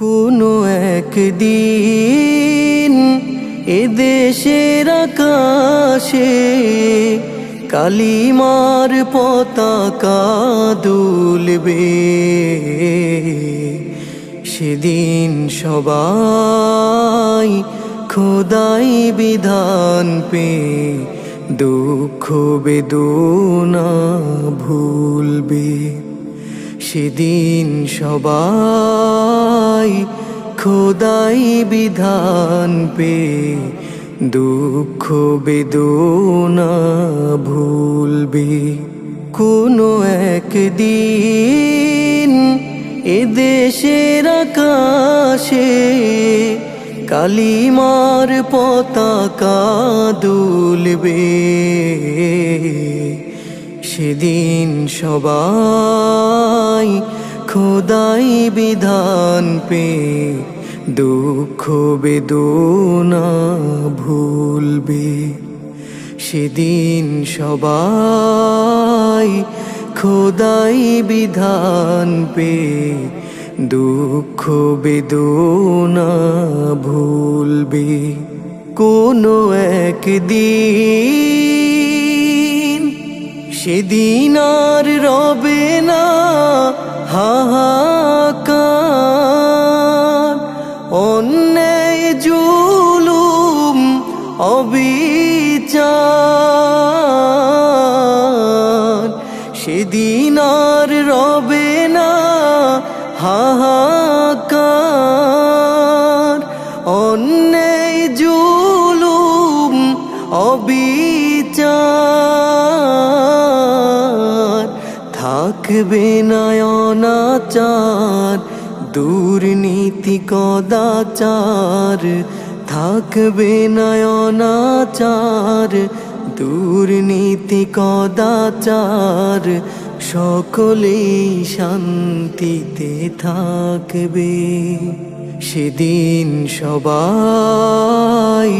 কোনো একদিন এদেশের আকাশে কালিমার পতাকা দুলবে। সেদিন সবাই খোদাই বিধান পে দুঃখ বেদনা ভুলবে। সেদিন সবাই খোদাই বিধান পে দুঃখ বেদনা ভুলবে। কোনো একদিন এদেশের আকাশে কালিমার পতাকা দুলবে। সেদিন সবাই খোদাই বিধান পে দুঃখ বেদনা ভুলবে। সেদিন সবাই খোদাই বিধান পে দুঃখ বেদনা ভুলবে। কোনো একদিন সেদিন আর রবে না হাহাকার, অন্যায় জুলুম অবিচার। সেদিন আর রবে না হাহাকার, অন্যায় জুলুম অবিচার। থাকবে না অনাচার দুর্নীতি কদাচার, থাকবে না অনাচার দুর্নীতি কদাচার। সকলেই শান্তিতে থাকবে। সেদিন সবাই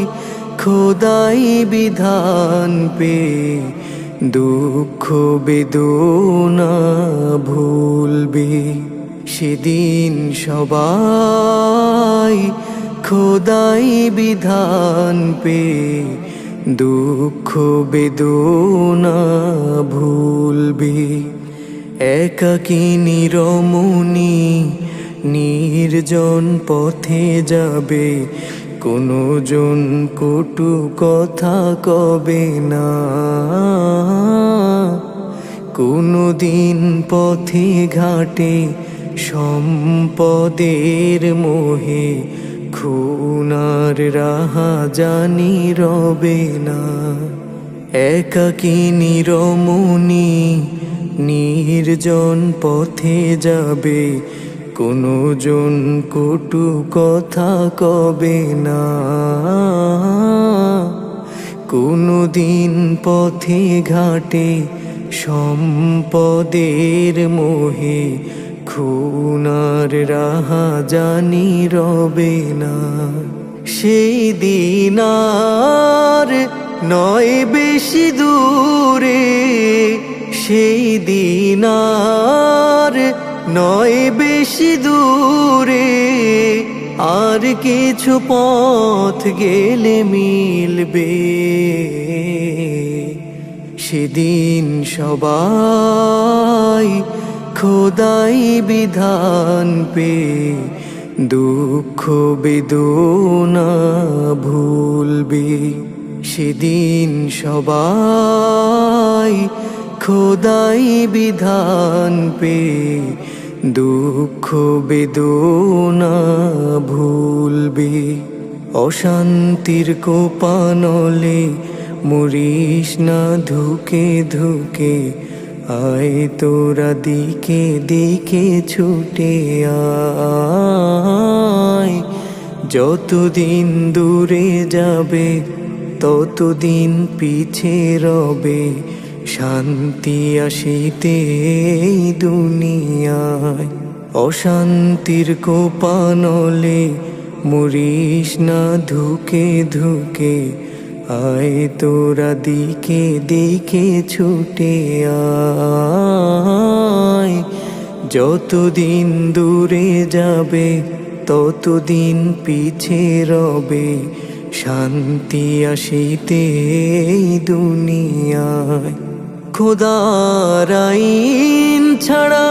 খোদাই বিধান পে দুঃখ বেদনা ভুলবে। সেদিন সবাই খোদাই বিধান পে দুঃখ বেদনা ভুলবে। একাকিনী রমণী নির্জন পথে যাবে, কোনো জন কটু কথা কবে না। কোনো দিন পথে ঘাটে সম্পদের মোহে খুনার রাহাজানি রবে না। একাকিনী রমণী নির্জন পথে যাবে, কোনো জন কটু কথা কবে না। কোনো দিন পথে ঘাটে সম্পদের মোহে খুনার রাহাজানি রবে না। সেই দিন আর নয় বেশি দূরে, সেই দিন আর নয় বেশি দূরে। আর কিছু পথ গেলে মিলবে। সেদিন সবাই খোদাই বিধান পে দুঃখ বেদনা ভুলবে। সেদিন সবাই খোদাই বিধান পে দুঃখ বেদনা ভুলবে। অশান্তির কোপানলে মরিস না ধুকে ধুকে, আয় তোরা দিকে দিকে ছুটে আয়। যতদিন দূরে যাবে ততদিন পিছে রবে, শান্তি আসিতে এই দুনিয়ায়। অশান্তির কোপানলে মরিস না ধুকে ধুকে, আয় তোরা দিকে দিকে ছুটে আয়। যতদিন দূরে যাবে ততদিন পিছে রবে শান্তি আসিতে এই দুনিয়ায়। খোদার আইন ছাড়া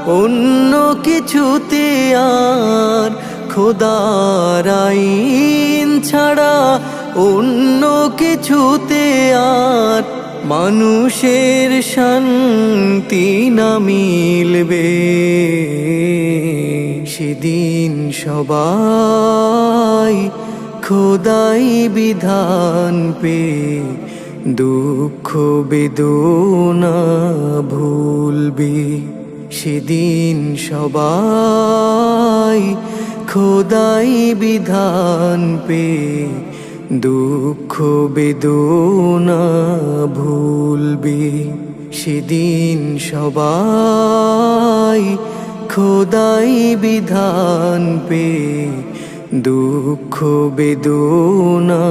অন্য কিছুতে আর, খোদার আইন ছাড়া অন্য কিছুতে আর মানুষের শান্তি না মিলবে। সেদিন সবাই খোদাই বিধান পে দুঃখ বেদনা ভুলবে। সেদিন সবাই খোদাই বিধান পে দুঃখ বেদনা ভুলবে। সেদিন সবাই খোদাই বিধান পে দুঃখ বেদনা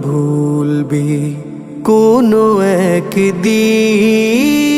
ভুলবে। কোনো একদিন